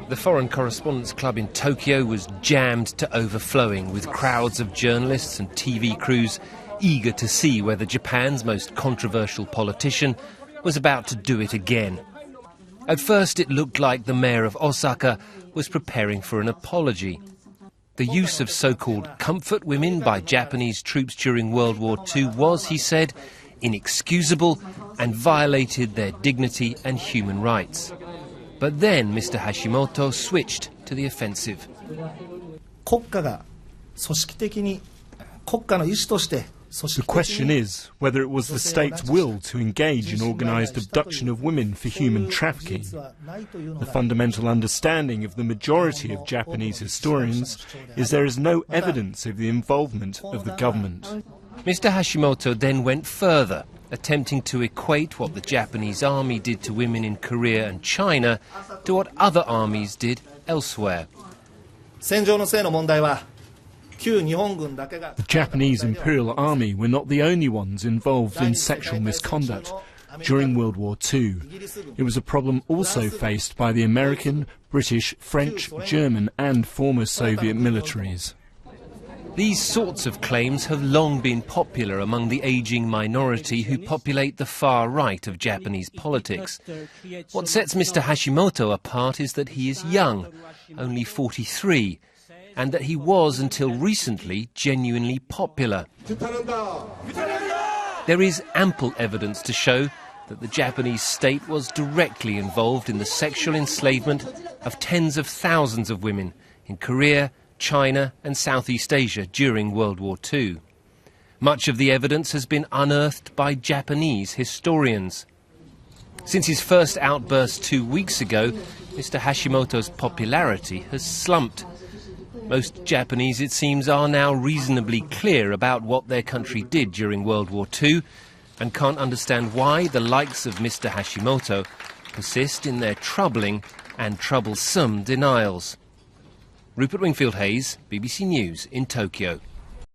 The Foreign Correspondents' Club in Tokyo was jammed to overflowing, with crowds of journalists and TV crews eager to see whether Japan's most controversial politician was about to do it again. At first it looked like the mayor of Osaka was preparing for an apology. The use of so-called comfort women by Japanese troops during World War II was, he said, inexcusable and violated their dignity and human rights. But then Mr. Hashimoto switched to the offensive. The question is whether it was the state's will to engage in organised abduction of women for human trafficking. The fundamental understanding of the majority of Japanese historians is there is no evidence of the involvement of the government. Mr. Hashimoto then went further, attempting to equate what the Japanese army did to women in Korea and China to what other armies did elsewhere. The Japanese Imperial Army were not the only ones involved in sexual misconduct during World War II. It was a problem also faced by the American, British, French, German and former Soviet militaries. These sorts of claims have long been popular among the ageing minority who populate the far right of Japanese politics. What sets Mr. Hashimoto apart is that he is young, only 43, and that he was, until recently, genuinely popular. There is ample evidence to show that the Japanese state was directly involved in the sexual enslavement of tens of thousands of women in Korea, China and Southeast Asia during World War II. Much of the evidence has been unearthed by Japanese historians. Since his first outburst 2 weeks ago, Mr. Hashimoto's popularity has slumped. Most Japanese, it seems, are now reasonably clear about what their country did during World War II and can't understand why the likes of Mr. Hashimoto persist in their troubling and troublesome denials. Rupert Wingfield-Hayes, BBC News in Tokyo.